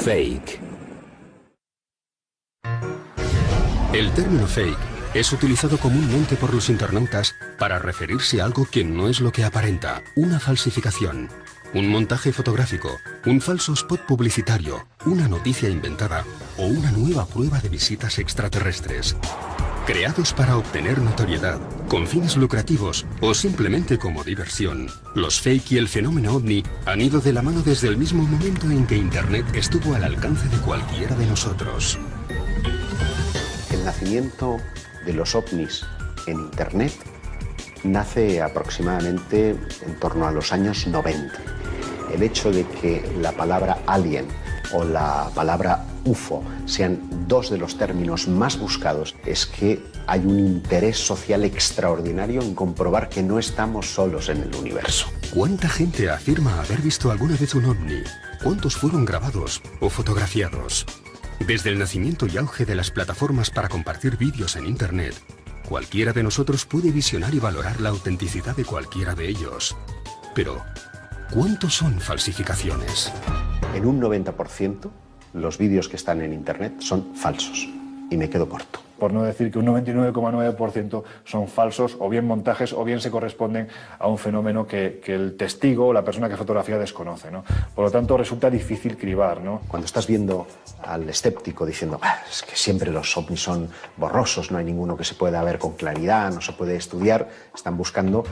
Fake. El término fake es utilizado comúnmente por los internautas para referirse a algo que no es lo que aparenta, una falsificación, un montaje fotográfico, un falso spot publicitario, una noticia inventada o una nueva prueba de visitas extraterrestres. Creados para obtener notoriedad, con fines lucrativos o simplemente como diversión, los fake y el fenómeno ovni han ido de la mano desde el mismo momento en que Internet estuvo al alcance de cualquiera de nosotros. El nacimiento de los ovnis en Internet nace aproximadamente en torno a los años 90. El hecho de que la palabra alien o la palabra UFO sean dos de los términos más buscados es que hay un interés social extraordinario en comprobar que no estamos solos en el universo. ¿Cuánta gente afirma haber visto alguna vez un ovni? ¿Cuántos fueron grabados o fotografiados? Desde el nacimiento y auge de las plataformas para compartir vídeos en Internet, cualquiera de nosotros puede visionar y valorar la autenticidad de cualquiera de ellos. Pero, ¿cuántos son falsificaciones? En un 90%, los vídeos que están en Internet son falsos. Y me quedo corto. Por no decir que un 99,9% son falsos, o bien montajes, o bien se corresponden a un fenómeno que el testigo o la persona que fotografía desconoce, ¿no? Por lo tanto, resulta difícil cribar, ¿no? Cuando estás viendo al escéptico diciendo es que siempre los ovnis son borrosos, no hay ninguno que se pueda ver con claridad, no se puede estudiar, están buscando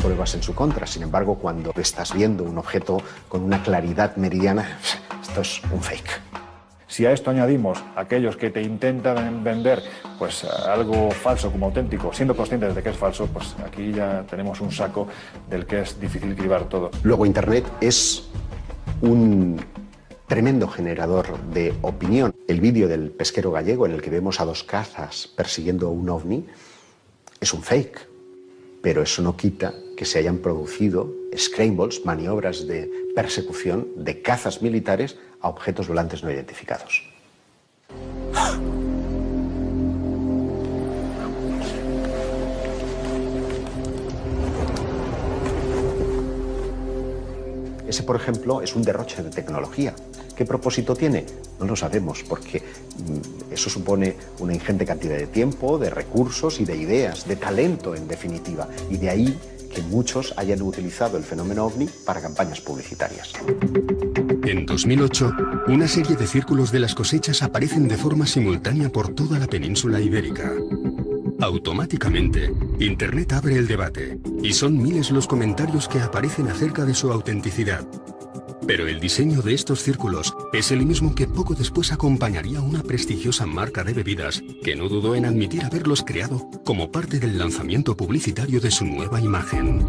pruebas en su contra. Sin embargo, cuando estás viendo un objeto con una claridad meridiana, esto es un fake. Si a esto añadimos aquellos que te intentan vender pues algo falso como auténtico, siendo conscientes de que es falso, pues aquí ya tenemos un saco del que es difícil cribar todo. Luego Internet es un tremendo generador de opinión. El vídeo del pesquero gallego en el que vemos a dos cazas persiguiendo un ovni es un fake, pero eso no quita que se hayan producido scrambles, maniobras de persecución de cazas militares a objetos volantes no identificados. Ese, por ejemplo, es un derroche de tecnología. ¿Qué propósito tiene? No lo sabemos, porque eso supone una ingente cantidad de tiempo, de recursos y de ideas, de talento, en definitiva. Y de ahí que muchos hayan utilizado el fenómeno ovni para campañas publicitarias. En 2008, una serie de círculos de las cosechas aparecen de forma simultánea por toda la península ibérica. Automáticamente, Internet abre el debate, y son miles los comentarios que aparecen acerca de su autenticidad. Pero el diseño de estos círculos es el mismo que poco después acompañaría una prestigiosa marca de bebidas que no dudó en admitir haberlos creado como parte del lanzamiento publicitario de su nueva imagen.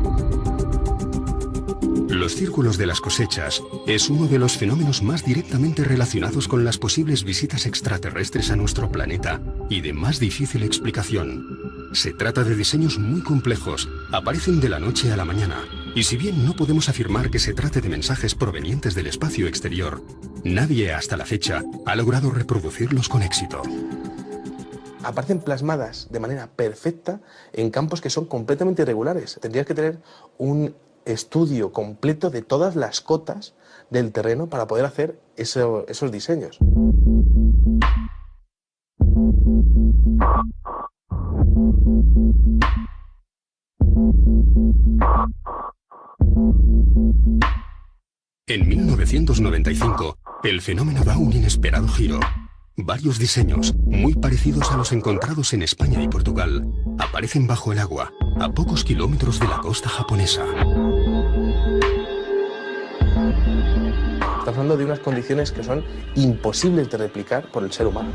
Los círculos de las cosechas es uno de los fenómenos más directamente relacionados con las posibles visitas extraterrestres a nuestro planeta y de más difícil explicación. Se trata de diseños muy complejos, aparecen de la noche a la mañana, y si bien no podemos afirmar que se trate de mensajes provenientes del espacio exterior, nadie hasta la fecha ha logrado reproducirlos con éxito. Aparecen plasmadas de manera perfecta en campos que son completamente irregulares. Tendrías que tener un estudio completo de todas las cotas del terreno para poder hacer esos diseños. En 1995, el fenómeno da un inesperado giro. Varios diseños, muy parecidos a los encontrados en España y Portugal, aparecen bajo el agua, a pocos kilómetros de la costa japonesa. Estamos hablando de unas condiciones que son imposibles de replicar por el ser humano.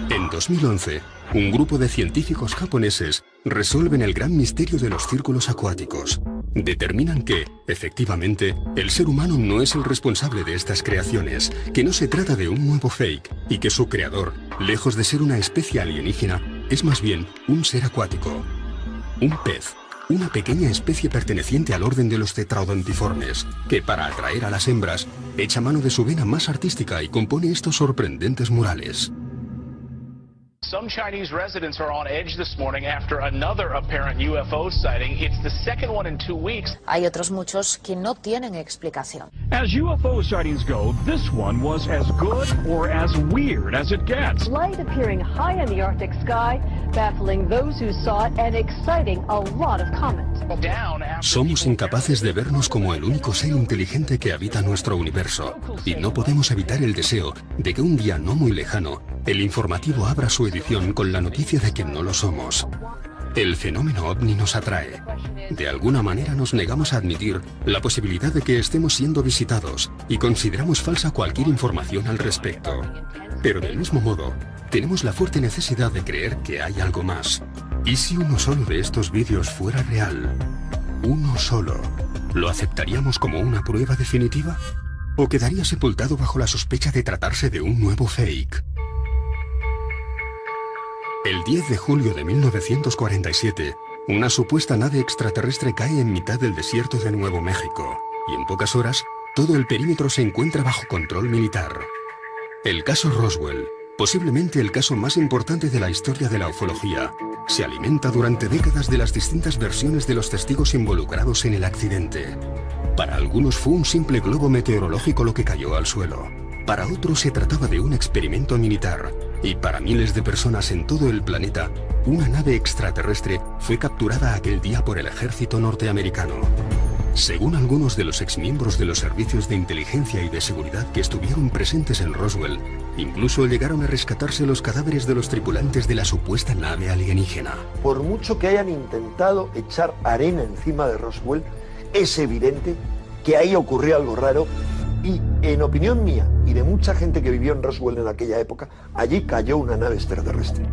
En 2011, un grupo de científicos japoneses resuelven el gran misterio de los círculos acuáticos. Determinan que, efectivamente, el ser humano no es el responsable de estas creaciones, que no se trata de un nuevo fake y que su creador, lejos de ser una especie alienígena, es más bien un ser acuático. Un pez, una pequeña especie perteneciente al orden de los tetraodontiformes, que para atraer a las hembras, echa mano de su vena más artística y compone estos sorprendentes murales. Some Chinese residents are on edge this morning after another apparent UFO sighting. It's the second one in 2 weeks. Hay otros muchos que no tienen explicación. As UFO sightings go, this one was as good or as weird as it gets. Light appearing high in the Arctic sky, baffling those who saw it and exciting a lot of comment. Somos incapaces de vernos como el único ser inteligente que habita nuestro universo, y no podemos evitar el deseo de que un día no muy lejano, el informativo abra su edición con la noticia de que no lo somos. El fenómeno ovni nos atrae. De alguna manera nos negamos a admitir la posibilidad de que estemos siendo visitados y consideramos falsa cualquier información al respecto. Pero del mismo modo, tenemos la fuerte necesidad de creer que hay algo más. ¿Y si uno solo de estos vídeos fuera real? ¿Uno solo? ¿Lo aceptaríamos como una prueba definitiva? ¿O quedaría sepultado bajo la sospecha de tratarse de un nuevo fake? El 10 de julio de 1947, una supuesta nave extraterrestre cae en mitad del desierto de Nuevo México, y en pocas horas, todo el perímetro se encuentra bajo control militar. El caso Roswell, posiblemente el caso más importante de la historia de la ufología, se alimenta durante décadas de las distintas versiones de los testigos involucrados en el accidente. Para algunos fue un simple globo meteorológico lo que cayó al suelo. Para otros se trataba de un experimento militar. Y para miles de personas en todo el planeta, una nave extraterrestre fue capturada aquel día por el ejército norteamericano. Según algunos de los exmiembros de los servicios de inteligencia y de seguridad que estuvieron presentes en Roswell, incluso llegaron a rescatarse los cadáveres de los tripulantes de la supuesta nave alienígena. Por mucho que hayan intentado echar arena encima de Roswell, es evidente que ahí ocurrió algo raro y, en opinión mía y de mucha gente que vivió en Roswell en aquella época, allí cayó una nave extraterrestre.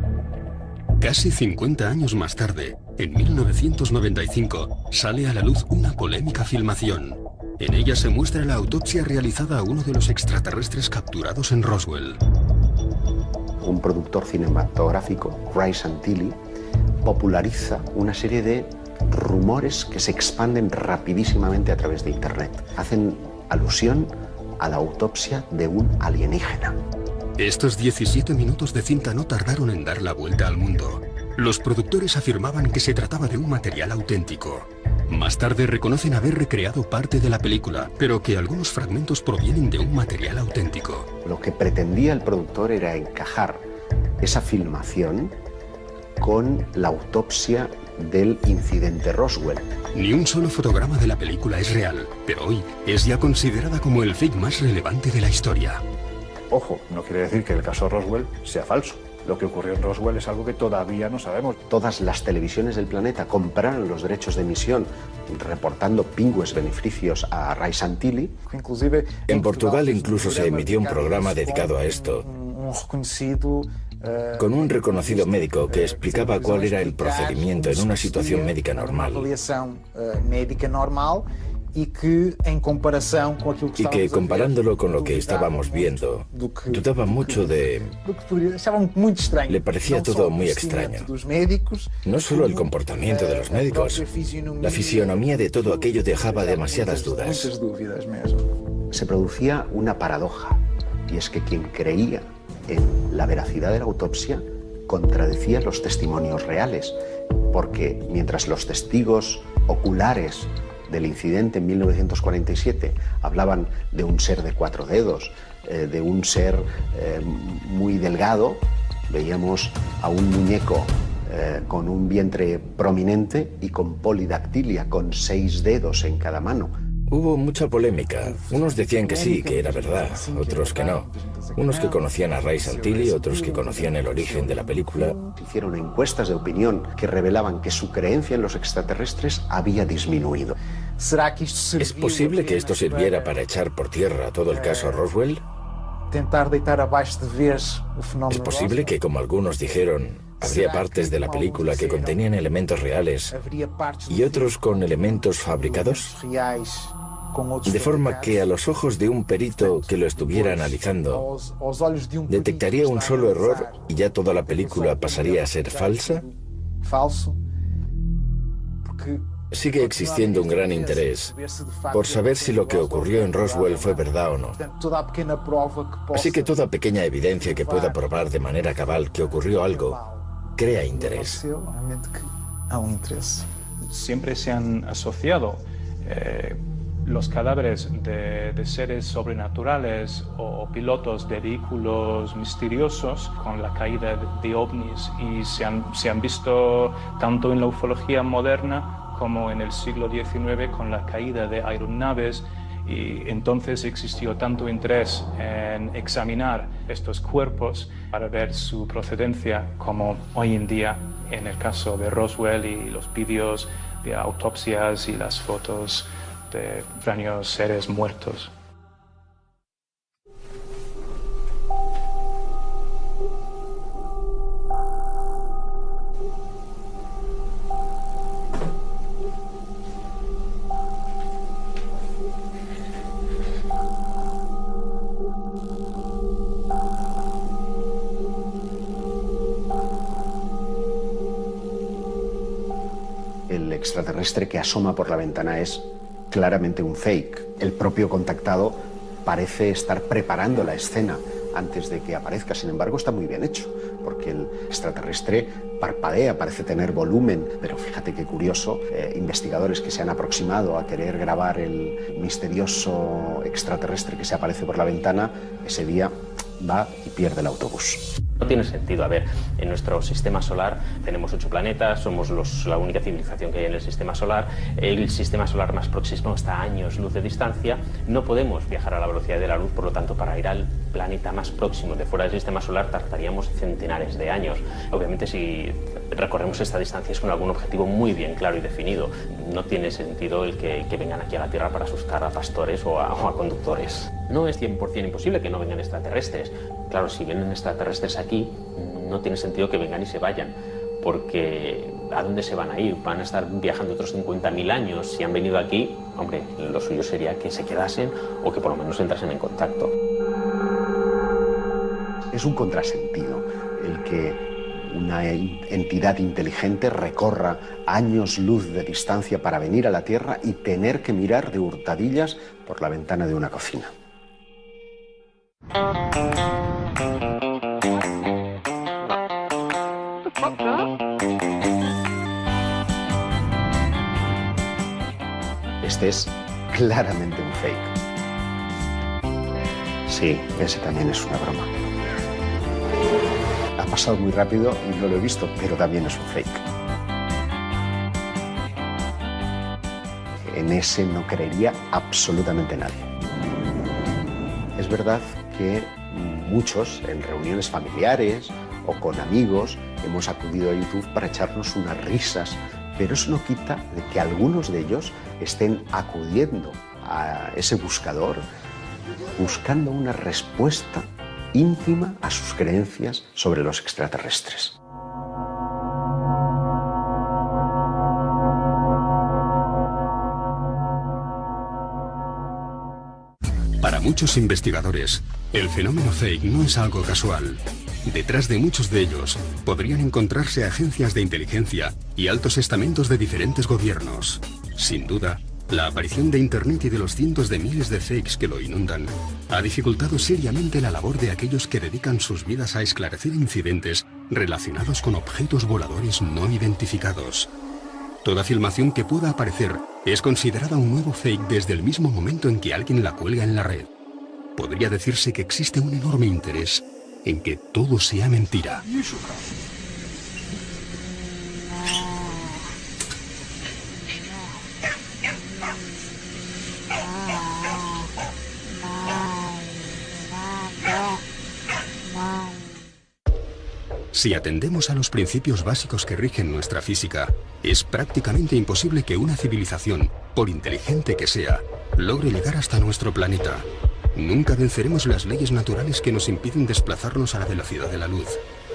Casi 50 años más tarde, en 1995, sale a la luz una polémica filmación. En ella se muestra la autopsia realizada a uno de los extraterrestres capturados en Roswell. Un productor cinematográfico, Ray Santilli, populariza una serie de rumores que se expanden rapidísimamente a través de Internet. Hacen alusión a la autopsia de un alienígena. Estos 17 minutos de cinta no tardaron en dar la vuelta al mundo. Los productores afirmaban que se trataba de un material auténtico. Más tarde reconocen haber recreado parte de la película, pero que algunos fragmentos provienen de un material auténtico. Lo que pretendía el productor era encajar esa filmación con la autopsia del incidente Roswell. Ni un solo fotograma de la película es real, pero hoy es ya considerada como el fake más relevante de la historia. Ojo, no quiere decir que el caso Roswell sea falso. Lo que ocurrió en Roswell es algo que todavía no sabemos. Todas las televisiones del planeta compraron los derechos de emisión, reportando pingües beneficios a Ray Santilli. En Portugal incluso se emitió un programa dedicado a esto, con un reconocido médico que explicaba cuál era el procedimiento en una situación médica normal. Y que comparándolo con lo que estábamos viendo, dudaba mucho de... Le parecía todo muy extraño. No solo el comportamiento de los médicos, la fisionomía de todo aquello dejaba demasiadas dudas. Se producía una paradoja, y es que quien creía en la veracidad de la autopsia contradecía los testimonios reales, porque mientras los testigos oculares del incidente en 1947 hablaban de un ser de 4 dedos, de un ser muy delgado, veíamos a un muñeco con un vientre prominente y con polidactilia, con 6 dedos en cada mano. Hubo mucha polémica. Unos decían que sí, que era verdad, otros que no. Unos que conocían a Ray Santilli, otros que conocían el origen de la película. Hicieron encuestas de opinión que revelaban que su creencia en los extraterrestres había disminuido. ¿Es posible que esto sirviera para echar por tierra todo el caso Roswell? ¿Es posible que, como algunos dijeron, habría partes de la película que contenían elementos reales y otros con elementos fabricados? De forma que a los ojos de un perito que lo estuviera analizando, detectaría un solo error y ya toda la película pasaría a ser falsa. Sigue existiendo un gran interés por saber si lo que ocurrió en Roswell fue verdad o no. Así que toda pequeña evidencia que pueda probar de manera cabal que ocurrió algo crea interés. Siempre se han asociado los cadáveres de seres sobrenaturales o pilotos de vehículos misteriosos con la caída de ovnis, y se han visto tanto en la ufología moderna como en el siglo XIX con la caída de aeronaves, y entonces existió tanto interés en examinar estos cuerpos para ver su procedencia como hoy en día en el caso de Roswell y los vídeos de autopsias y las fotos de extraños seres muertos. El extraterrestre que asoma por la ventana es claramente un fake. El propio contactado parece estar preparando la escena antes de que aparezca. Sin embargo, está muy bien hecho, porque el extraterrestre parpadea, parece tener volumen, pero fíjate qué curioso, investigadores que se han aproximado a querer grabar el misterioso extraterrestre que se aparece por la ventana, ese día va y pierde el autobús. No tiene sentido. A ver, en nuestro sistema solar tenemos 8 planetas, somos la única civilización que hay en el sistema solar. El sistema solar más próximo está a años luz de distancia. No podemos viajar a la velocidad de la luz, por lo tanto, para ir al planeta más próximo de fuera del sistema solar tardaríamos centenares de años. Obviamente, si recorremos esta distancia es con algún objetivo muy bien claro y definido. No tiene sentido el que vengan aquí a la Tierra para asustar a pastores o a conductores. No es 100% imposible que no vengan extraterrestres. Claro, si vienen extraterrestres aquí, no tiene sentido que vengan y se vayan, porque ¿a dónde se van a ir? ¿Van a estar viajando otros 50.000 años? Si han venido aquí, hombre, lo suyo sería que se quedasen o que por lo menos entrasen en contacto. Es un contrasentido el que una entidad inteligente recorra años luz de distancia para venir a la Tierra y tener que mirar de hurtadillas por la ventana de una cocina. Este es claramente un fake. Sí, ese también es una broma. Ha pasado muy rápido y no lo he visto, pero también es un fake. En ese no creería absolutamente nadie. Es verdad que muchos en reuniones familiares o con amigos hemos acudido a YouTube para echarnos unas risas, pero eso no quita de que algunos de ellos estén acudiendo a ese buscador buscando una respuesta íntima a sus creencias sobre los extraterrestres. Para muchos investigadores, el fenómeno fake no es algo casual. Detrás de muchos de ellos podrían encontrarse agencias de inteligencia y altos estamentos de diferentes gobiernos. Sin duda, la aparición de Internet y de los cientos de miles de fakes que lo inundan ha dificultado seriamente la labor de aquellos que dedican sus vidas a esclarecer incidentes relacionados con objetos voladores no identificados. Toda filmación que pueda aparecer es considerada un nuevo fake desde el mismo momento en que alguien la cuelga en la red. Podría decirse que existe un enorme interés en que todo sea mentira. Si atendemos a los principios básicos que rigen nuestra física, es prácticamente imposible que una civilización, por inteligente que sea, logre llegar hasta nuestro planeta. Nunca venceremos las leyes naturales que nos impiden desplazarnos a la velocidad de la luz.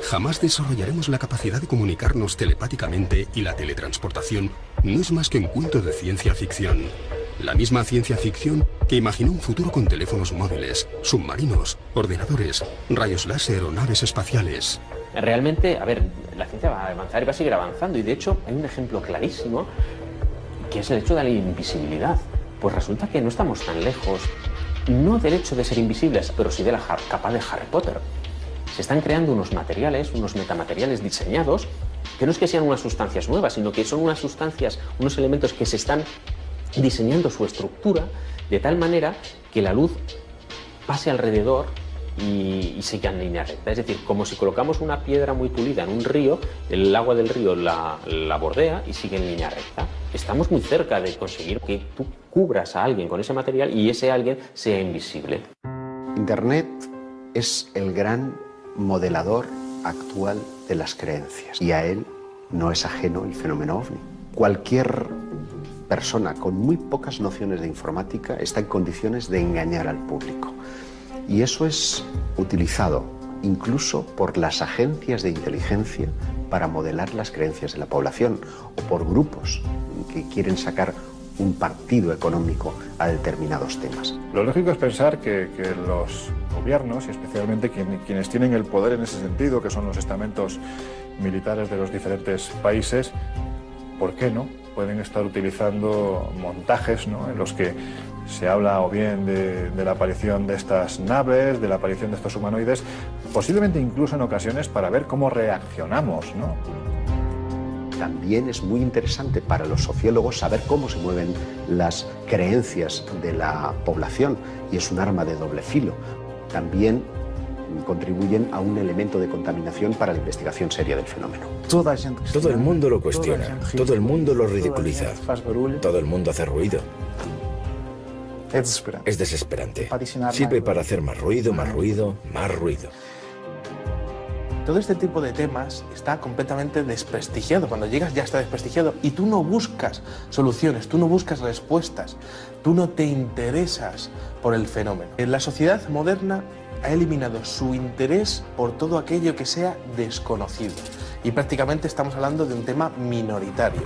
Jamás desarrollaremos la capacidad de comunicarnos telepáticamente, y la teletransportación no es más que un cuento de ciencia ficción. La misma ciencia ficción que imaginó un futuro con teléfonos móviles, submarinos, ordenadores, rayos láser o naves espaciales. Realmente, a ver, la ciencia va a avanzar y va a seguir avanzando, y de hecho hay un ejemplo clarísimo que es el hecho de la invisibilidad. Pues resulta que no estamos tan lejos, no del hecho de ser invisibles, pero sí de la capa de Harry Potter. Se están creando unos materiales, unos metamateriales diseñados, que no es que sean unas sustancias nuevas, sino que son unas sustancias, unos elementos que se están diseñando su estructura de tal manera que la luz pase alrededor y siga en línea recta. Es decir, como si colocamos una piedra muy pulida en un río, el agua del río la bordea y sigue en línea recta. Estamos muy cerca de conseguir que tú cubras a alguien con ese material y ese alguien sea invisible. Internet es el gran modelador actual de las creencias y a él no es ajeno el fenómeno OVNI. Cualquier persona con muy pocas nociones de informática está en condiciones de engañar al público. Y eso es utilizado incluso por las agencias de inteligencia para modelar las creencias de la población o por grupos que quieren sacar un partido económico a determinados temas. Lo lógico es pensar que los gobiernos, y especialmente quienes tienen el poder en ese sentido, que son los estamentos militares de los diferentes países, ¿por qué no? Pueden estar utilizando montajes, ¿no?, en los que se habla o bien de la aparición de estas naves, de la aparición de estos humanoides, posiblemente incluso en ocasiones para ver cómo reaccionamos, ¿no? También es muy interesante para los sociólogos saber cómo se mueven las creencias de la población y es un arma de doble filo. También contribuyen a un elemento de contaminación para la investigación seria del fenómeno. Todo el mundo lo cuestiona, todo el mundo lo ridiculiza, todo el mundo hace ruido. Es desesperante. Sirve para hacer más ruido, más ruido, más ruido. Todo este tipo de temas está completamente desprestigiado. Cuando llegas ya está desprestigiado y tú no buscas soluciones, tú no buscas respuestas, tú no te interesas por el fenómeno. La sociedad moderna ha eliminado su interés por todo aquello que sea desconocido y prácticamente estamos hablando de un tema minoritario.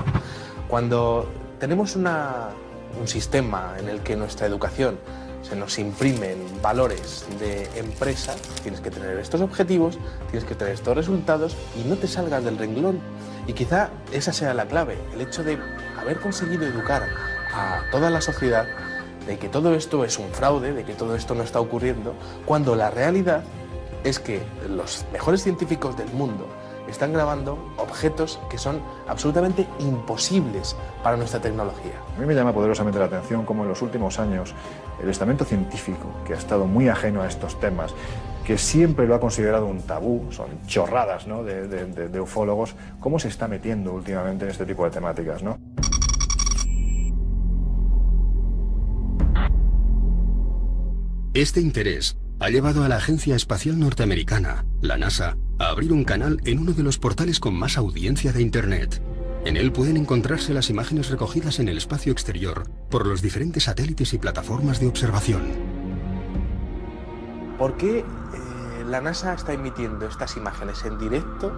Cuando tenemos un sistema en el que nuestra educación se nos imprimen valores de empresa, tienes que tener estos objetivos, tienes que tener estos resultados y no te salgas del renglón. Y quizá esa sea la clave, el hecho de haber conseguido educar a toda la sociedad de que todo esto es un fraude, de que todo esto no está ocurriendo, cuando la realidad es que los mejores científicos del mundo están grabando objetos que son absolutamente imposibles para nuestra tecnología. A mí me llama poderosamente la atención cómo en los últimos años el estamento científico, que ha estado muy ajeno a estos temas, que siempre lo ha considerado un tabú, son chorradas, ¿no?, de ufólogos, cómo se está metiendo últimamente en este tipo de temáticas, ¿no? Este interés ha llevado a la Agencia Espacial Norteamericana, la NASA, a abrir un canal en uno de los portales con más audiencia de Internet. En él pueden encontrarse las imágenes recogidas en el espacio exterior por los diferentes satélites y plataformas de observación. ¿Por qué la NASA está emitiendo estas imágenes en directo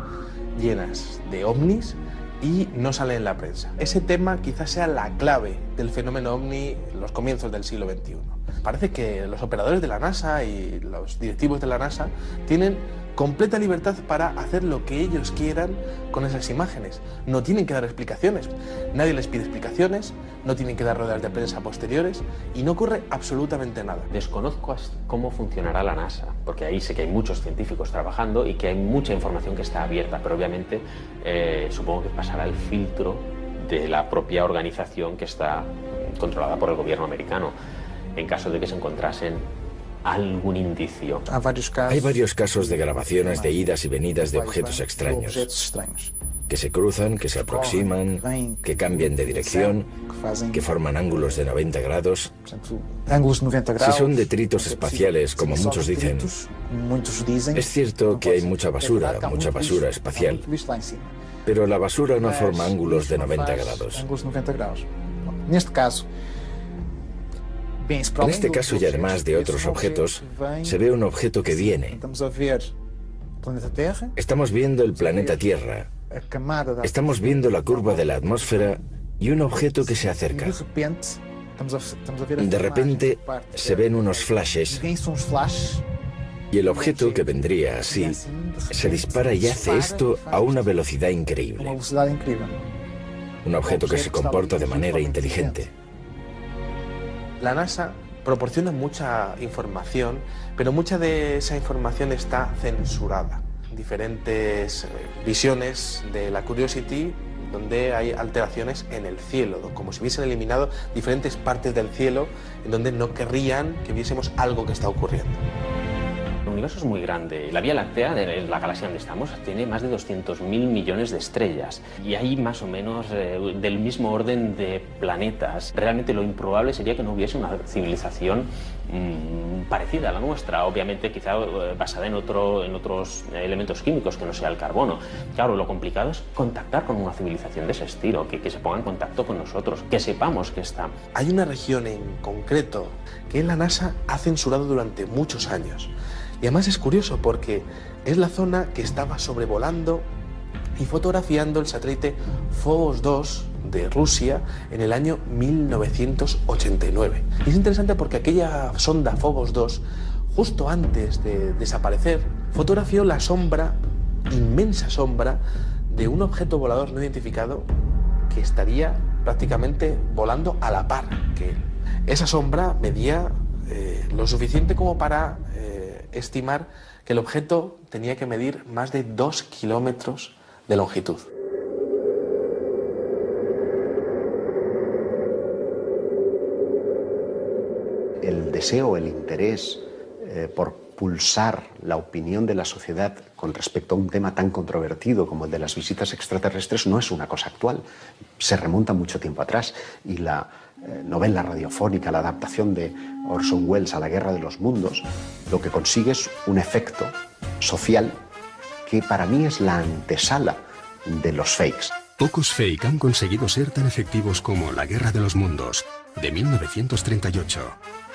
llenas de ovnis y no sale en la prensa? Ese tema quizás sea la clave del fenómeno ovni en los comienzos del siglo XXI. Parece que los operadores de la NASA y los directivos de la NASA tienen completa libertad para hacer lo que ellos quieran con esas imágenes. No tienen que dar explicaciones. Nadie les pide explicaciones, no tienen que dar ruedas de prensa posteriores y no ocurre absolutamente nada. Desconozco cómo funcionará la NASA, porque ahí sé que hay muchos científicos trabajando y que hay mucha información que está abierta, pero obviamente supongo que pasará el filtro de la propia organización que está controlada por el gobierno americano, en caso de que se encontrasen algún indicio. Hay varios casos de grabaciones de idas y venidas de objetos extraños, que se cruzan, que se aproximan, que cambian de dirección, que forman ángulos de 90 grados. Si son detritos espaciales, como muchos dicen, es cierto que hay mucha basura espacial, pero la basura no forma ángulos de 90 grados. En este caso, y además de otros objetos, se ve un objeto que viene. Estamos viendo el planeta Tierra, estamos viendo la curva de la atmósfera y un objeto que se acerca. De repente se ven unos flashes y el objeto, que vendría así, se dispara y hace esto a una velocidad increíble. un objeto que se comporta de manera inteligente. La NASA proporciona mucha información, pero mucha de esa información está censurada. Diferentes visiones de la Curiosity donde hay alteraciones en el cielo, como si hubiesen eliminado diferentes partes del cielo en donde no querrían que viésemos algo que está ocurriendo. El universo es muy grande. La Vía Láctea, la galaxia donde estamos, tiene más de 200.000 millones de estrellas. Y hay más o menos del mismo orden de planetas. Realmente lo improbable sería que no hubiese una civilización parecida a la nuestra. Obviamente quizá basada en otros elementos químicos que no sea el carbono. Claro, lo complicado es contactar con una civilización de ese estilo, que se ponga en contacto con nosotros, que sepamos que está. Hay una región en concreto que la NASA ha censurado durante muchos años. Y además es curioso porque es la zona que estaba sobrevolando y fotografiando el satélite Phobos 2 de Rusia en el año 1989. Y es interesante porque aquella sonda Phobos 2, justo antes de desaparecer, fotografió la sombra, inmensa sombra, de un objeto volador no identificado que estaría prácticamente volando a la par que él. Esa sombra medía lo suficiente como para estimar que el objeto tenía que medir más de 2 kilómetros de longitud. El deseo, el interés por pulsar la opinión de la sociedad con respecto a un tema tan controvertido como el de las visitas extraterrestres no es una cosa actual. Se remonta mucho tiempo atrás y la novela radiofónica, la adaptación de Orson Welles a La Guerra de los Mundos, lo que consigue es un efecto social que para mí es la antesala de los fakes. Pocos fake han conseguido ser tan efectivos como La Guerra de los Mundos, de 1938.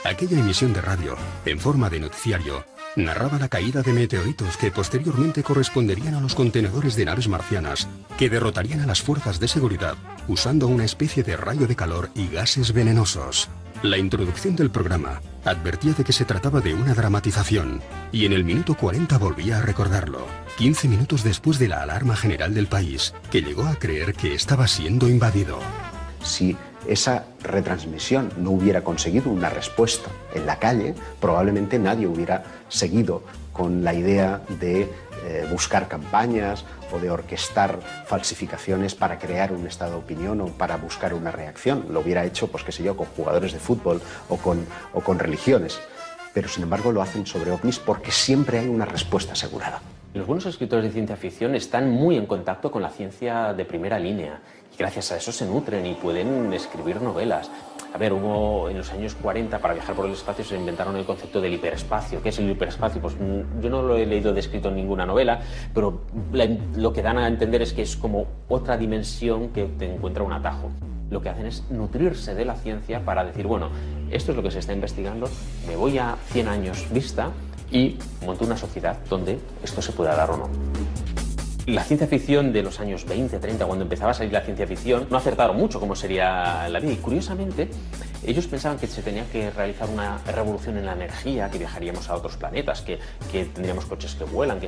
Aquella emisión de radio, en forma de noticiario, narraba la caída de meteoritos que posteriormente corresponderían a los contenedores de naves marcianas, que derrotarían a las fuerzas de seguridad usando una especie de rayo de calor y gases venenosos. La introducción del programa advertía de que se trataba de una dramatización, y en el minuto 40 volvía a recordarlo, 15 minutos después de la alarma general del país, que llegó a creer que estaba siendo invadido. Si esa retransmisión no hubiera conseguido una respuesta en la calle, probablemente nadie hubiera seguido con la idea de buscar campañas o de orquestar falsificaciones para crear un estado de opinión o para buscar una reacción. Lo hubiera hecho, pues qué sé yo, con jugadores de fútbol o con religiones. Pero sin embargo lo hacen sobre ovnis porque siempre hay una respuesta asegurada. Los buenos escritores de ciencia ficción están muy en contacto con la ciencia de primera línea y gracias a eso se nutren y pueden escribir novelas. A ver, hubo en los años 40, para viajar por el espacio, se inventaron el concepto del hiperespacio. ¿Qué es el hiperespacio? Pues yo no lo he leído descrito en ninguna novela, pero lo que dan a entender es que es como otra dimensión que te encuentra un atajo. Lo que hacen es nutrirse de la ciencia para decir, bueno, esto es lo que se está investigando, me voy a 100 años vista y monto una sociedad donde esto se pueda dar o no. La ciencia ficción de los años 20, 30, cuando empezaba a salir la ciencia ficción, no acertaron mucho cómo sería la vida. Y curiosamente, ellos pensaban que se tenía que realizar una revolución en la energía, que viajaríamos a otros planetas, que tendríamos coches que vuelan.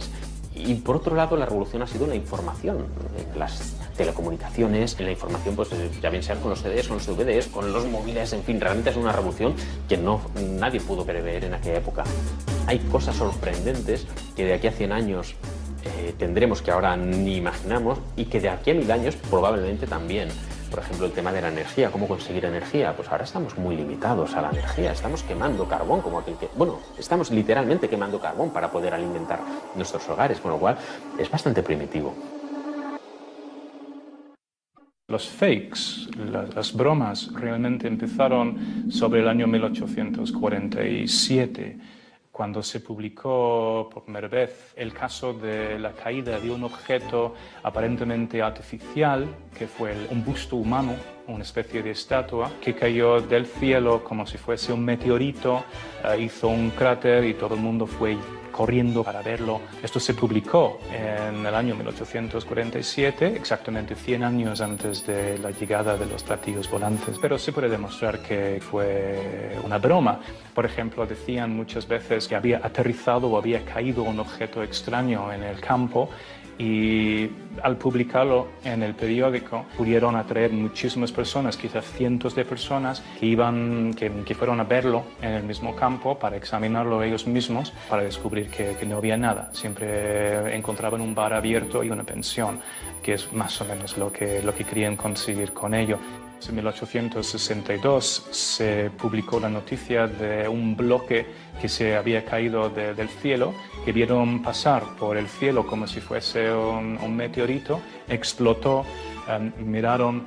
Y por otro lado, la revolución ha sido en la información, en las telecomunicaciones, en la información, pues ya bien sean con los CDs, con los DVDs, con los móviles, en fin, realmente es una revolución que nadie pudo prever en aquella época. Hay cosas sorprendentes que de aquí a 100 años tendremos que ahora ni imaginamos y que de aquí a 1000 años probablemente también. Por ejemplo, el tema de la energía, cómo conseguir energía. Pues ahora estamos muy limitados a la energía, estamos quemando carbón como aquel que... Bueno, estamos literalmente quemando carbón para poder alimentar nuestros hogares, con lo cual es bastante primitivo. Los fakes, las bromas, realmente empezaron sobre el año 1847, cuando se publicó por primera vez el caso de la caída de un objeto aparentemente artificial, que fue un busto humano, una especie de estatua, que cayó del cielo como si fuese un meteorito, hizo un cráter y todo el mundo fue corriendo para verlo. Esto se publicó en el año 1847, exactamente 100 años antes de la llegada de los platillos volantes, pero se puede demostrar que fue una broma. Por ejemplo, decían muchas veces que había aterrizado o había caído un objeto extraño en el campo Y al publicarlo en el periódico pudieron atraer muchísimas personas, quizás cientos de personas que fueron a verlo en el mismo campo para examinarlo ellos mismos, para descubrir que no había nada. Siempre encontraban un bar abierto y una pensión, que es más o menos lo que querían conseguir con ello. En 1862 se publicó la noticia de un bloque que se había caído del cielo, que vieron pasar por el cielo como si fuese un meteorito, explotó, miraron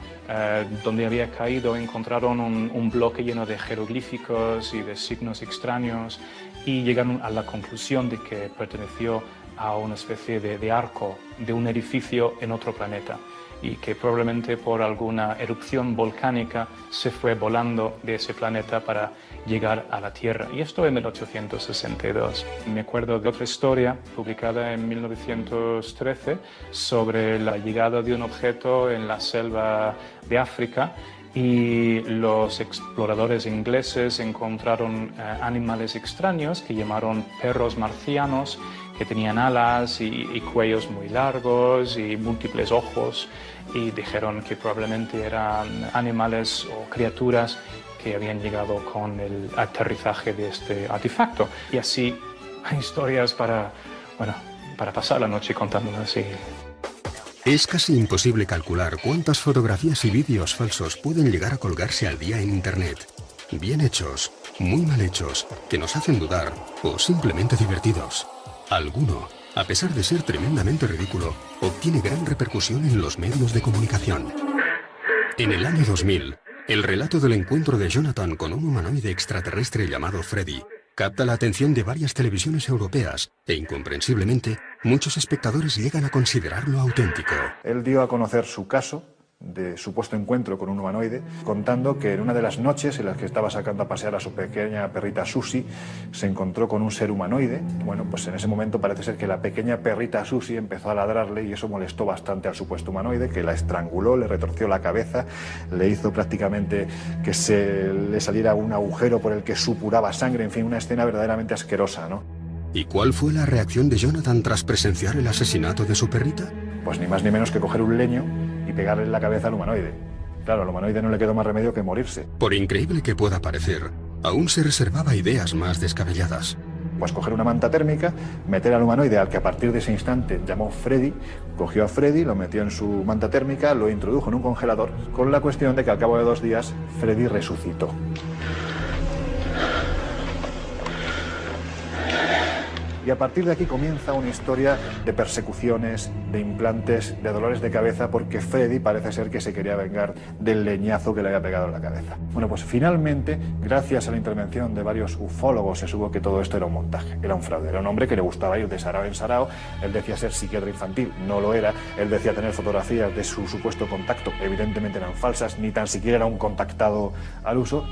donde había caído, encontraron un bloque lleno de jeroglíficos y de signos extraños y llegaron a la conclusión de que perteneció a una especie de arco de un edificio en otro planeta, y que probablemente por alguna erupción volcánica se fue volando de ese planeta para llegar a la Tierra. Y esto en 1862. Me acuerdo de otra historia publicada en 1913 sobre la llegada de un objeto en la selva de África, y los exploradores ingleses encontraron animales extraños que llamaron perros marcianos, que tenían alas y cuellos muy largos y múltiples ojos, y dijeron que probablemente eran animales o criaturas que habían llegado con el aterrizaje de este artefacto. Y así hay historias para pasar la noche contándolas así. Es casi imposible calcular cuántas fotografías y vídeos falsos pueden llegar a colgarse al día en Internet. Bien hechos, muy mal hechos, que nos hacen dudar o simplemente divertidos. Alguno, a pesar de ser tremendamente ridículo, obtiene gran repercusión en los medios de comunicación. En el año 2000, el relato del encuentro de Jonathan con un humanoide extraterrestre llamado Freddy capta la atención de varias televisiones europeas e, incomprensiblemente, muchos espectadores llegan a considerarlo auténtico. Él dio a conocer su caso de supuesto encuentro con un humanoide, contando que en una de las noches en las que estaba sacando a pasear a su pequeña perrita Susie, se encontró con un ser humanoide. Bueno, pues en ese momento parece ser que la pequeña perrita Susie empezó a ladrarle y eso molestó bastante al supuesto humanoide, que la estranguló, le retorció la cabeza, le hizo prácticamente que se le saliera un agujero por el que supuraba sangre, en fin, una escena verdaderamente asquerosa, ¿no? ¿Y cuál fue la reacción de Jonathan tras presenciar el asesinato de su perrita? Pues ni más ni menos que coger un leño y pegarle en la cabeza al humanoide. Claro, al humanoide no le quedó más remedio que morirse. Por increíble que pueda parecer, aún se reservaba ideas más descabelladas. Pues coger una manta térmica, meter al humanoide, al que a partir de ese instante llamó Freddy, cogió a Freddy, lo metió en su manta térmica, lo introdujo en un congelador, con la cuestión de que al cabo de 2 días Freddy resucitó. Y a partir de aquí comienza una historia de persecuciones, de implantes, de dolores de cabeza, porque Freddy parece ser que se quería vengar del leñazo que le había pegado en la cabeza. Bueno, pues finalmente, gracias a la intervención de varios ufólogos, se supo que todo esto era un montaje, era un fraude. Era un hombre que le gustaba ir de sarao en sarao. Él decía ser psiquiatra infantil, no lo era. Él decía tener fotografías de su supuesto contacto, evidentemente eran falsas, ni tan siquiera era un contactado al uso.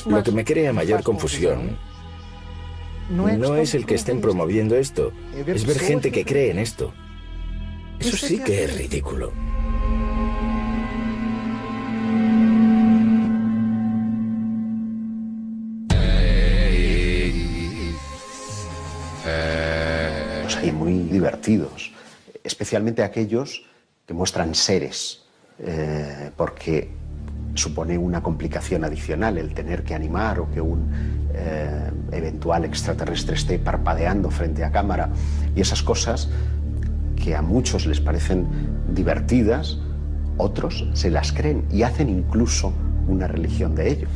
Lo que me crea mayor confusión no es el que estén promoviendo esto, es ver gente que cree en esto. Eso sí que es ridículo. Los hay muy divertidos, especialmente aquellos que muestran seres, porque supone una complicación adicional el tener que animar o que un eventual extraterrestre esté parpadeando frente a cámara, y esas cosas que a muchos les parecen divertidas, otros se las creen y hacen incluso una religión de ello.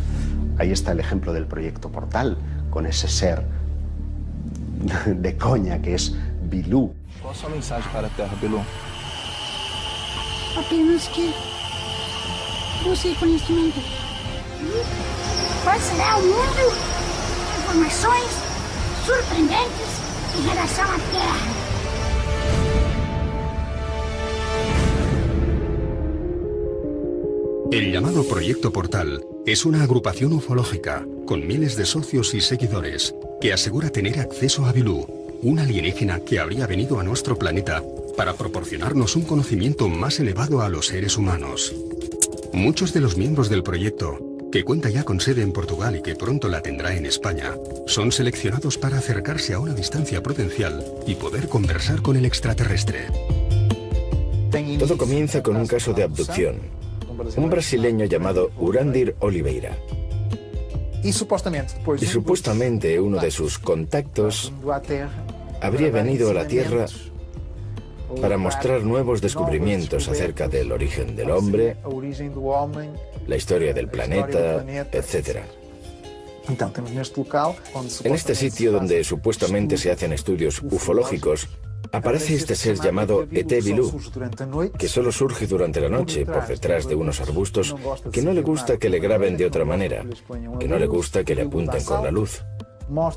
Ahí está el ejemplo del proyecto Portal, con esse ser de coña que es Bilú. Qual a sua mensagem para a Terra, Bilú? Apenas que busque conhecimento. Qual será o mundo? Informações surpreendentes em relação à Terra. El llamado Proyecto Portal es una agrupación ufológica con miles de socios y seguidores que asegura tener acceso a Bilú, un alienígena que habría venido a nuestro planeta para proporcionarnos un conocimiento más elevado a los seres humanos. Muchos de los miembros del proyecto, que cuenta ya con sede en Portugal y que pronto la tendrá en España, son seleccionados para acercarse a una distancia prudencial y poder conversar con el extraterrestre. Todo comienza con un caso de abducción. Un brasileño llamado Urandir Oliveira. Y supuestamente uno de sus contactos habría venido a la Tierra para mostrar nuevos descubrimientos acerca del origen del hombre, la historia del planeta, etc. En este sitio donde supuestamente se hacen estudios ufológicos, aparece este ser llamado ET Bilú, que solo surge durante la noche por detrás de unos arbustos, que no le gusta que le graben de otra manera, que no le gusta que le apunten con la luz.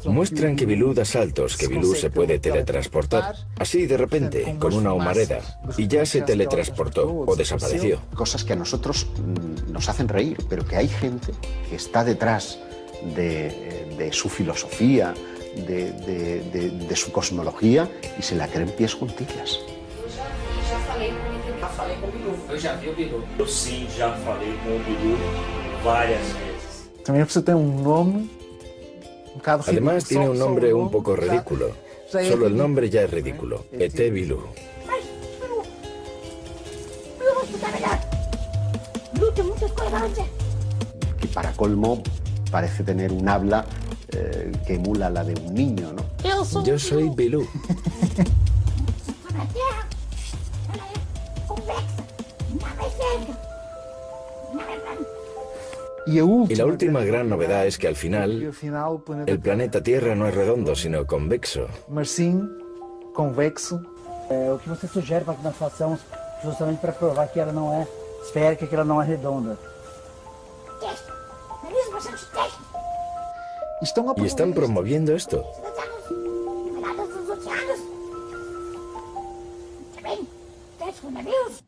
Muestran que Bilú da saltos, que Bilú se puede teletransportar, así de repente, con una humareda, y ya se teletransportó o desapareció. Cosas que a nosotros nos hacen reír, pero que hay gente que está detrás de su filosofía, de su cosmología, y se la creen pies juntillas. Já falei com o Bilu. Eu já vi o Bilu. Eu sim, já falei com o Bilu várias vezes. También você tem un nombre un bocado ridículo. Además tiene un nombre un poco ridículo. Solo el nombre ya es ridículo. ET Bilú. Bilu vai escutar melhor. Bilu tem muitas coisas a dizer. Que para colmo parece tener un habla que emula la de un niño, ¿no? Yo soy Bilú. Sobre a Terra, ela é convexa, nada é certo. Nada é plano. Y la última gran novedad es que al final, el planeta Tierra no es redondo, sino convexo. Mas sim, convexo. O que você sugere para que nós façamos justamente para provar que ela não é esférica, que ela não é redonda? Teste. Realiza bastante teste. Y están promoviendo esto. Liberadas dos oceanos. Também, teste com navios.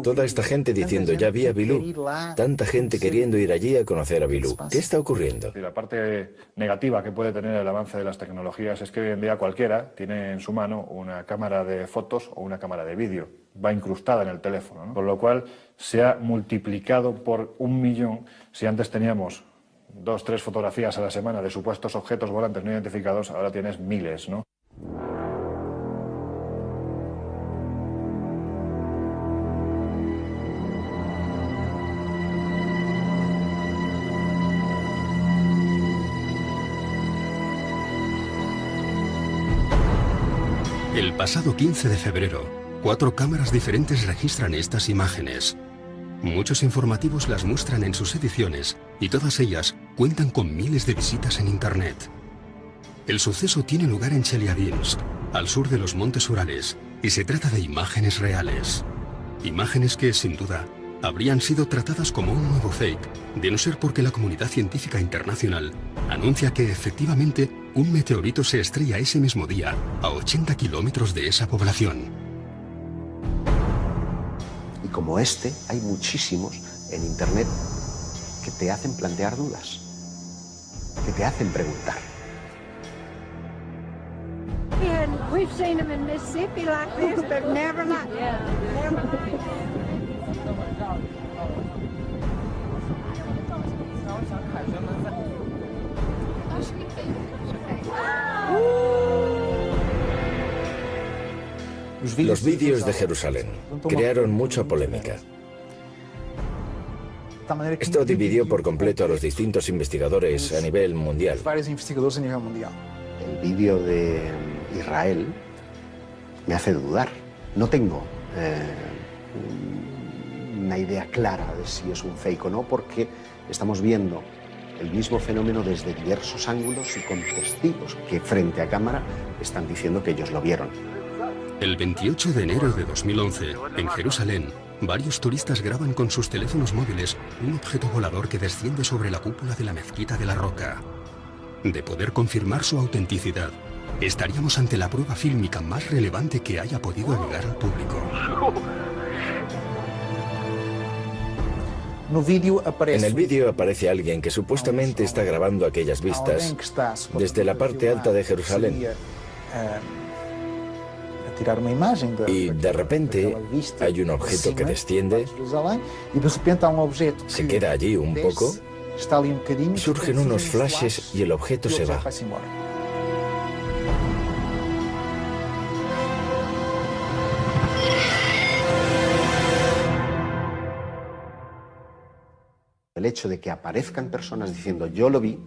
Toda esta gente diciendo, ya vi a Bilú. Tanta gente queriendo ir allí a conocer a Bilú. ¿Qué está ocurriendo? La parte negativa que puede tener el avance de las tecnologías es que hoy en día cualquiera tiene en su mano una cámara de fotos o una cámara de vídeo. Va incrustada en el teléfono, ¿no? Con lo cual se ha multiplicado por 1 millón. Si antes teníamos 2 o 3 fotografías a la semana de supuestos objetos volantes no identificados, ahora tienes miles, ¿no? El pasado 15 de febrero, 4 cámaras diferentes registran estas imágenes. Muchos informativos las muestran en sus ediciones y todas ellas cuentan con miles de visitas en Internet. El suceso tiene lugar en Chelyabinsk, al sur de los Montes Urales, y se trata de imágenes reales. Imágenes que, sin duda, habrían sido tratadas como un nuevo fake, de no ser porque la comunidad científica internacional anuncia que efectivamente un meteorito se estrella ese mismo día a 80 kilómetros de esa población. Y como este, hay muchísimos en Internet que te hacen plantear dudas, que te hacen preguntar. And we've seen them in Mississippi like this, but never like Los vídeos de Jerusalén crearon mucha polémica. Esto dividió por completo a los distintos investigadores a nivel mundial. El vídeo de Israel me hace dudar. No tengo una idea clara de si es un fake o no, porque estamos viendo el mismo fenómeno desde diversos ángulos y con testigos que frente a cámara están diciendo que ellos lo vieron. El 28 de enero de 2011, en Jerusalén, varios turistas graban con sus teléfonos móviles un objeto volador que desciende sobre la cúpula de la Mezquita de la Roca. De poder confirmar su autenticidad, estaríamos ante la prueba fílmica más relevante que haya podido llegar al público. En el vídeo aparece alguien que supuestamente está grabando aquellas vistas desde la parte alta de Jerusalén. Y de repente hay un objeto que desciende, se queda allí un poco, surgen unos flashes y el objeto se va. El hecho de que aparezcan personas diciendo yo lo vi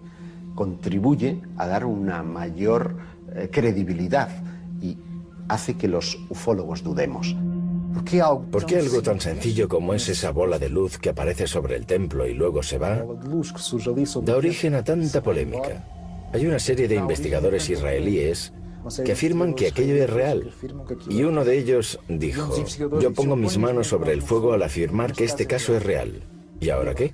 contribuye a dar una mayor credibilidad y hace que los ufólogos dudemos. ¿Por qué algo tan sencillo como es esa bola de luz que aparece sobre el templo y luego se va, da origen a tanta polémica? Hay una serie de investigadores israelíes que afirman que aquello es real. Y uno de ellos dijo, yo pongo mis manos sobre el fuego al afirmar que este caso es real. ¿Y ahora qué?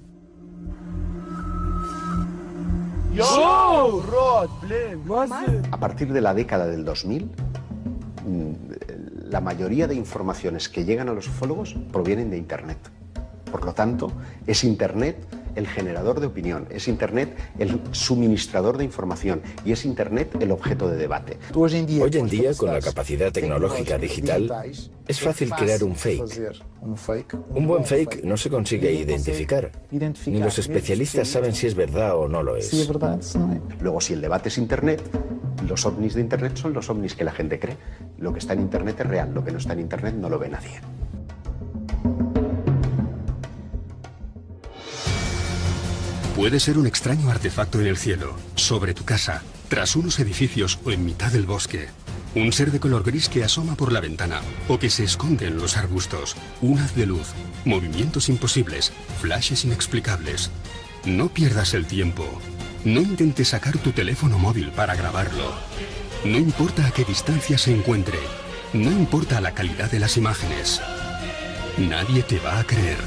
A partir de la década del 2000, la mayoría de informaciones que llegan a los ufólogos provienen de Internet. Por lo tanto, es Internet el generador de opinión, es Internet el suministrador de información y es Internet el objeto de debate. Hoy en día, con la capacidad tecnológica digital, es fácil crear un fake. Un buen fake no se consigue identificar. Ni los especialistas saben si es verdad o no lo es. Luego, si el debate es Internet, los ovnis de Internet son los ovnis que la gente cree. Lo que está en Internet es real, lo que no está en Internet no lo ve nadie. Puede ser un extraño artefacto en el cielo, sobre tu casa, tras unos edificios o en mitad del bosque. Un ser de color gris que asoma por la ventana o que se esconde en los arbustos. Un haz de luz, movimientos imposibles, flashes inexplicables. No pierdas el tiempo. No intentes sacar tu teléfono móvil para grabarlo. No importa a qué distancia se encuentre. No importa la calidad de las imágenes. Nadie te va a creer.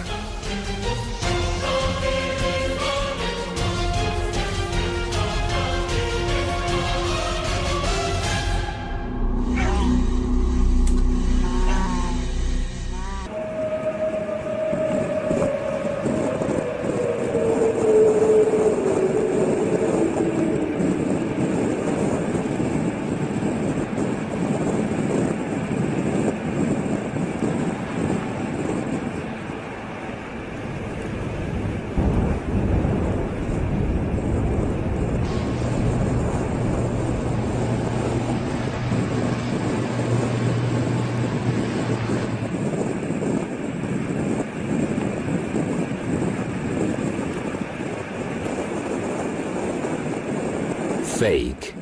Fake.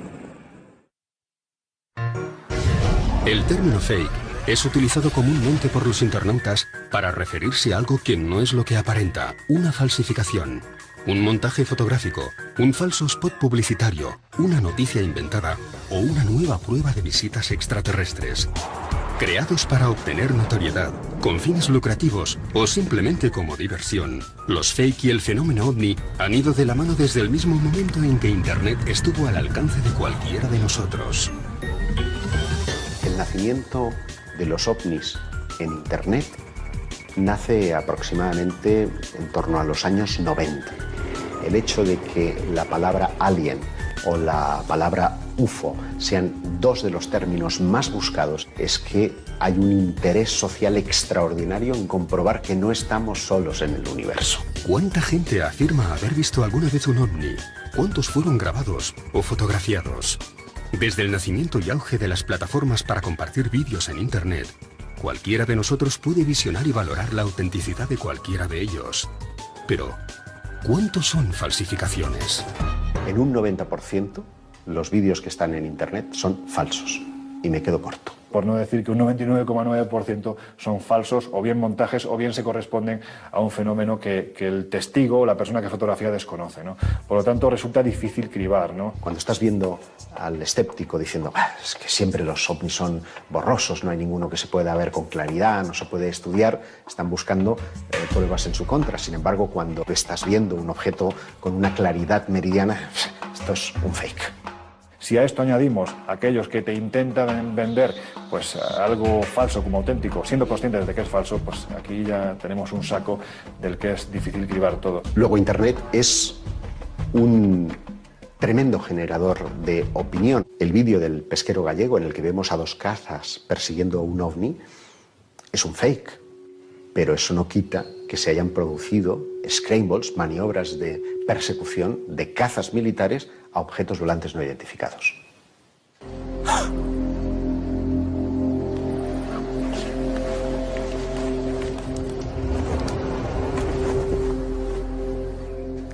El término fake es utilizado comúnmente por los internautas para referirse a algo que no es lo que aparenta, una falsificación, un montaje fotográfico, un falso spot publicitario, una noticia inventada o una nueva prueba de visitas extraterrestres. Creados para obtener notoriedad, con fines lucrativos o simplemente como diversión, los fake y el fenómeno ovni han ido de la mano desde el mismo momento en que Internet estuvo al alcance de cualquiera de nosotros. El nacimiento de los ovnis en Internet nace aproximadamente en torno a los años 90. El hecho de que la palabra alien o la palabra UFO sean dos de los términos más buscados es que hay un interés social extraordinario en comprobar que no estamos solos en el universo. ¿Cuánta gente afirma haber visto alguna vez un ovni? ¿Cuántos fueron grabados o fotografiados? Desde el nacimiento y auge de las plataformas para compartir vídeos en Internet, cualquiera de nosotros puede visionar y valorar la autenticidad de cualquiera de ellos. Pero, ¿cuántos son falsificaciones? En un 90%, los vídeos que están en Internet son falsos. Y me quedo corto. Por no decir que un 99,9% son falsos, o bien montajes, o bien se corresponden a un fenómeno que el testigo o la persona que fotografía desconoce, ¿no? Por lo tanto, resulta difícil cribar, ¿no? Cuando estás viendo al escéptico diciendo es que siempre los ovnis son borrosos, no hay ninguno que se pueda ver con claridad, no se puede estudiar, están buscando pruebas en su contra. Sin embargo, cuando estás viendo un objeto con una claridad meridiana, esto es un fake. Si a esto añadimos aquellos que te intentan vender pues algo falso como auténtico, siendo conscientes de que es falso, pues aquí ya tenemos un saco del que es difícil cribar todo. Luego Internet es un tremendo generador de opinión. El vídeo del pesquero gallego en el que vemos a dos cazas persiguiendo un ovni es un fake, pero eso no quita que se hayan producido scrambles, maniobras de persecución de cazas militares a objetos volantes no identificados.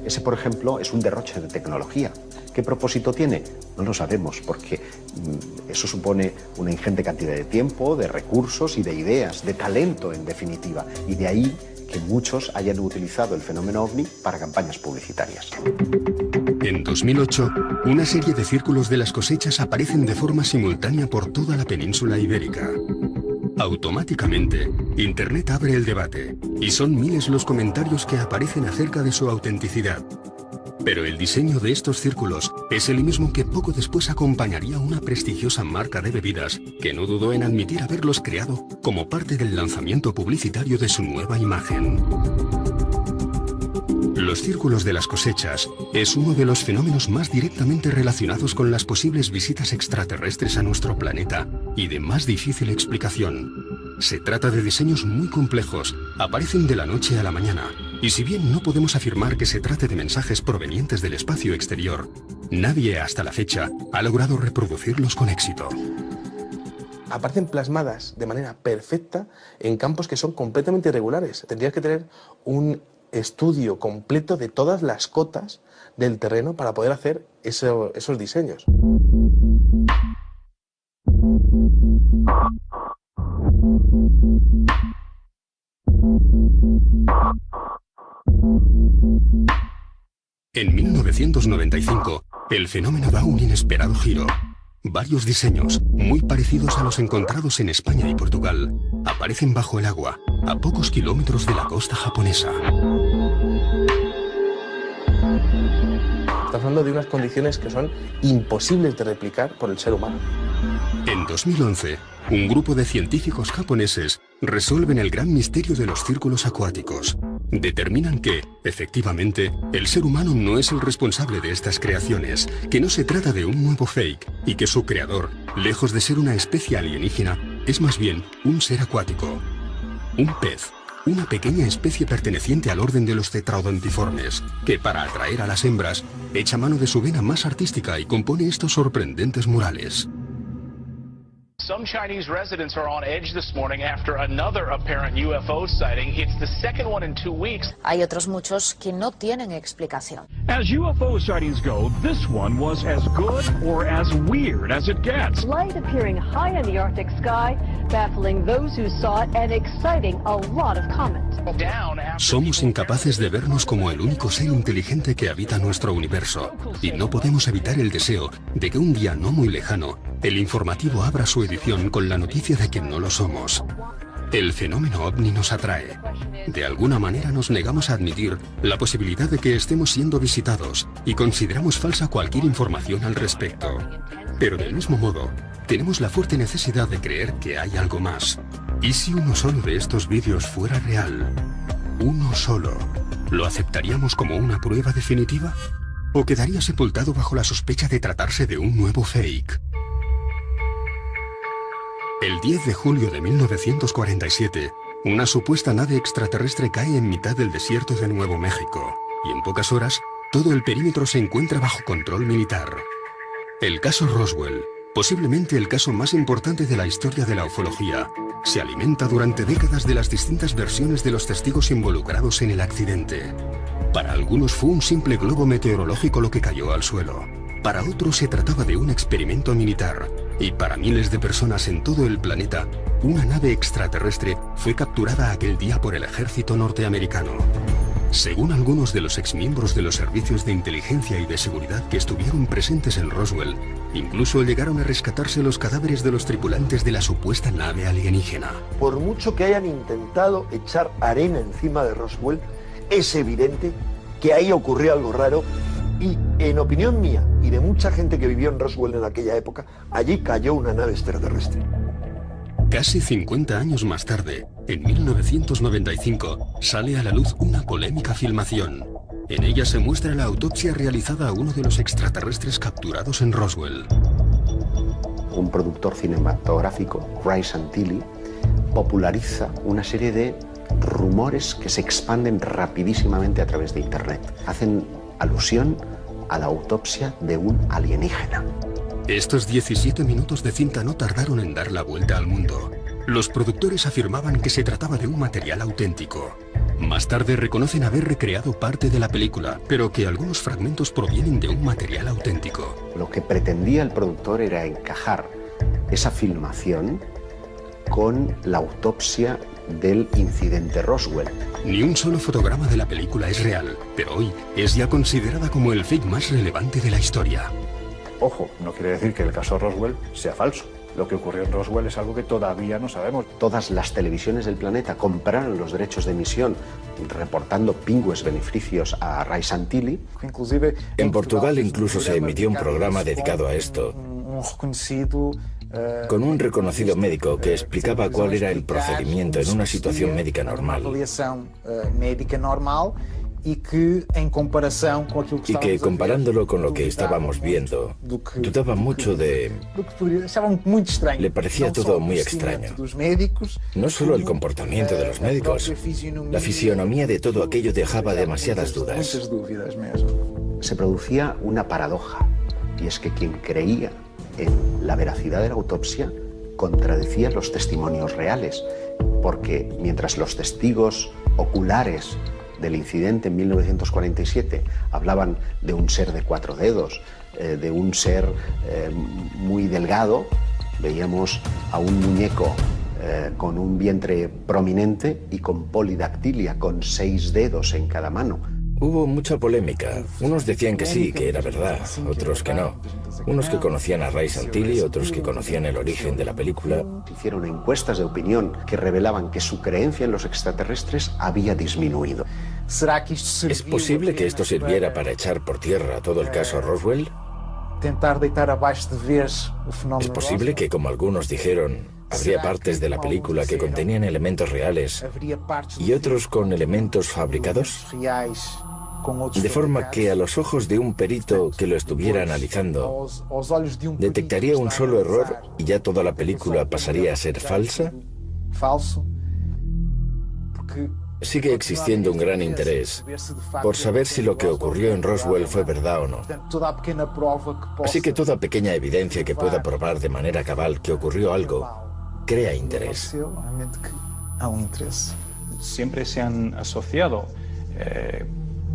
Ese, por ejemplo, es un derroche de tecnología. ¿Qué propósito tiene? No lo sabemos, porque eso supone una ingente cantidad de tiempo, de recursos y de ideas, de talento, en definitiva. Y de ahí que muchos hayan utilizado el fenómeno OVNI para campañas publicitarias. En 2008, una serie de círculos de las cosechas aparecen de forma simultánea por toda la península ibérica. Automáticamente, Internet abre el debate, y son miles los comentarios que aparecen acerca de su autenticidad. Pero el diseño de estos círculos es el mismo que poco después acompañaría una prestigiosa marca de bebidas que no dudó en admitir haberlos creado como parte del lanzamiento publicitario de su nueva imagen. Los círculos de las cosechas es uno de los fenómenos más directamente relacionados con las posibles visitas extraterrestres a nuestro planeta y de más difícil explicación. Se trata de diseños muy complejos, aparecen de la noche a la mañana, y si bien no podemos afirmar que se trate de mensajes provenientes del espacio exterior, nadie hasta la fecha ha logrado reproducirlos con éxito. Aparecen plasmadas de manera perfecta en campos que son completamente irregulares. Tendrías que tener un estudio completo de todas las cotas del terreno para poder hacer esos diseños. En 1995, el fenómeno da un inesperado giro. Varios diseños, muy parecidos a los encontrados en España y Portugal, aparecen bajo el agua, a pocos kilómetros de la costa japonesa. Estamos hablando de unas condiciones que son imposibles de replicar por el ser humano. En 2011, un grupo de científicos japoneses resuelven el gran misterio de los círculos acuáticos. Determinan que, efectivamente, el ser humano no es el responsable de estas creaciones, que no se trata de un nuevo fake y que su creador, lejos de ser una especie alienígena, es más bien un ser acuático. Un pez, una pequeña especie perteneciente al orden de los tetraodontiformes, que para atraer a las hembras, echa mano de su vena más artística y compone estos sorprendentes murales. Some Chinese residents are on edge this morning after another apparent UFO sighting. It's the second one in 2 weeks. Hay otros muchos que no tienen explicación. As UFO sightings go, this one was as good or as weird as it gets. Light appearing high in the Arctic sky, baffling those who saw it and exciting a lot of comment. Somos incapaces de vernos como el único ser inteligente que habita nuestro universo, y no podemos evitar el deseo de que un día no muy lejano, el informativo abra su edición con la noticia de que no lo somos. El fenómeno OVNI nos atrae. De alguna manera nos negamos a admitir la posibilidad de que estemos siendo visitados y consideramos falsa cualquier información al respecto. Pero del mismo modo, tenemos la fuerte necesidad de creer que hay algo más. ¿Y si uno solo de estos vídeos fuera real? ¿Uno solo? ¿Lo aceptaríamos como una prueba definitiva? ¿O quedaría sepultado bajo la sospecha de tratarse de un nuevo fake? El 10 de julio de 1947, una supuesta nave extraterrestre cae en mitad del desierto de Nuevo México, y en pocas horas, todo el perímetro se encuentra bajo control militar. El caso Roswell, posiblemente el caso más importante de la historia de la ufología, se alimenta durante décadas de las distintas versiones de los testigos involucrados en el accidente. Para algunos fue un simple globo meteorológico lo que cayó al suelo. Para otros se trataba de un experimento militar. Y para miles de personas en todo el planeta, una nave extraterrestre fue capturada aquel día por el ejército norteamericano. Según algunos de los exmiembros de los servicios de inteligencia y de seguridad que estuvieron presentes en Roswell, incluso llegaron a rescatarse los cadáveres de los tripulantes de la supuesta nave alienígena. Por mucho que hayan intentado echar arena encima de Roswell, es evidente que ahí ocurrió algo raro y, en opinión mía y de mucha gente que vivió en Roswell en aquella época, allí cayó una nave extraterrestre. Casi 50 años más tarde, en 1995, sale a la luz una polémica filmación. En ella se muestra la autopsia realizada a uno de los extraterrestres capturados en Roswell. Un productor cinematográfico, Ray Santilli, populariza una serie de rumores que se expanden rapidísimamente a través de Internet. Hacen alusión a la autopsia de un alienígena. Estos 17 minutos de cinta no tardaron en dar la vuelta al mundo. Los productores afirmaban que se trataba de un material auténtico. Más tarde reconocen haber recreado parte de la película, pero que algunos fragmentos provienen de un material auténtico. Lo que pretendía el productor era encajar esa filmación con la autopsia del incidente Roswell. Ni un solo fotograma de la película es real, pero hoy es ya considerada como el fake más relevante de la historia. Ojo, no quiere decir que el caso Roswell sea falso. Lo que ocurrió en Roswell es algo que todavía no sabemos. Todas las televisiones del planeta compraron los derechos de emisión reportando pingües beneficios a Ray Santilli. Inclusive, en Portugal incluso se emitió un programa dedicado a esto, con un reconocido médico que explicaba cuál era el procedimiento en una situación médica normal. Y que comparándolo con lo que estábamos viendo, dudaba mucho de... Le parecía todo muy extraño. No solo el comportamiento de los médicos, la fisionomía de todo aquello dejaba demasiadas dudas. Se producía una paradoja, y es que quien creía en la veracidad de la autopsia contradecía los testimonios reales, porque mientras los testigos oculares del incidente en 1947 hablaban de un ser de 4 dedos, de un ser muy delgado, veíamos a un muñeco con un vientre prominente y con polidactilia, con 6 dedos en cada mano. Hubo mucha polémica. Unos decían que sí, que era verdad, otros que no. Unos que conocían a Ray Santilli, otros que conocían el origen de la película. Hicieron encuestas de opinión que revelaban que su creencia en los extraterrestres había disminuido. ¿Es posible que esto sirviera para echar por tierra todo el caso Roswell? ¿Es posible que, como algunos dijeron, habría partes de la película que contenían elementos reales y otros con elementos fabricados? De forma que a los ojos de un perito que lo estuviera analizando, detectaría un solo error y ya toda la película pasaría a ser falsa. Sigue existiendo un gran interés por saber si lo que ocurrió en Roswell fue verdad o no. Así que toda pequeña evidencia que pueda probar de manera cabal que ocurrió algo crea interés. Siempre se han asociado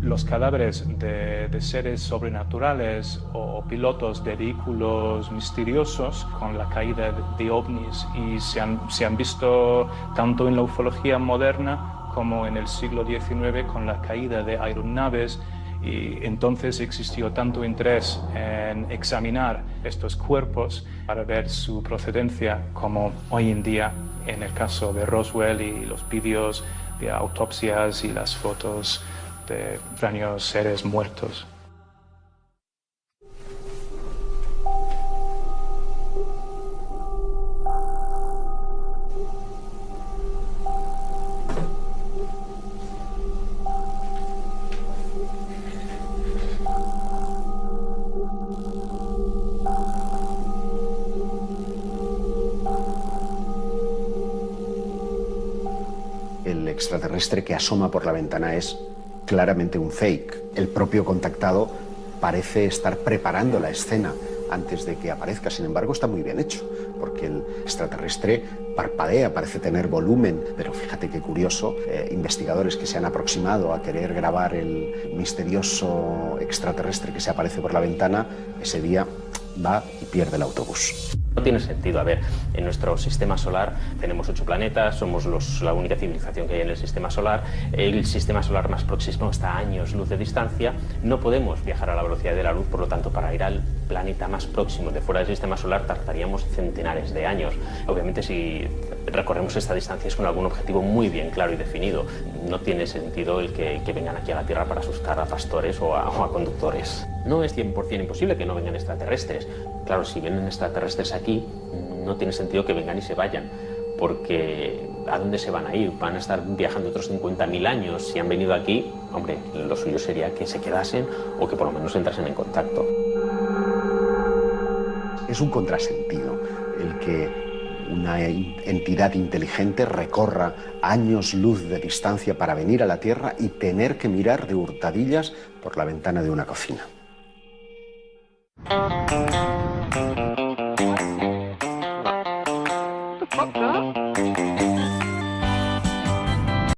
los cadáveres de seres sobrenaturales o pilotos de vehículos misteriosos con la caída de ovnis, y se han visto tanto en la ufología moderna como en el siglo XIX con la caída de aeronaves, y entonces existió tanto interés en examinar estos cuerpos para ver su procedencia como hoy en día en el caso de Roswell y los vídeos de autopsias y las fotos de extraños seres muertos. El extraterrestre que asoma por la ventana es claramente un fake. El propio contactado parece estar preparando la escena antes de que aparezca. Sin embargo, está muy bien hecho, porque el extraterrestre parpadea, parece tener volumen, pero fíjate qué curioso, investigadores que se han aproximado a querer grabar el misterioso extraterrestre que se aparece por la ventana, ese día va y pierde el autobús. No tiene sentido. A ver, en nuestro sistema solar tenemos 8 planetas, somos la única civilización que hay en el sistema solar. El sistema solar más próximo está a años luz de distancia. No podemos viajar a la velocidad de la luz, por lo tanto, para ir al planeta más próximo de fuera del sistema solar tardaríamos centenares de años. Obviamente, si recorremos esta distancia es con algún objetivo muy bien claro y definido. No tiene sentido el que vengan aquí a la Tierra para asustar a pastores o a conductores. No es 100% imposible que no vengan extraterrestres. Claro, si vienen extraterrestres aquí, no tiene sentido que vengan y se vayan, porque ¿a dónde se van a ir? ¿Van a estar viajando otros 50.000 años? Si han venido aquí, hombre, lo suyo sería que se quedasen o que por lo menos entrasen en contacto. Es un contrasentido el que una entidad inteligente recorra años luz de distancia para venir a la Tierra y tener que mirar de hurtadillas por la ventana de una cocina.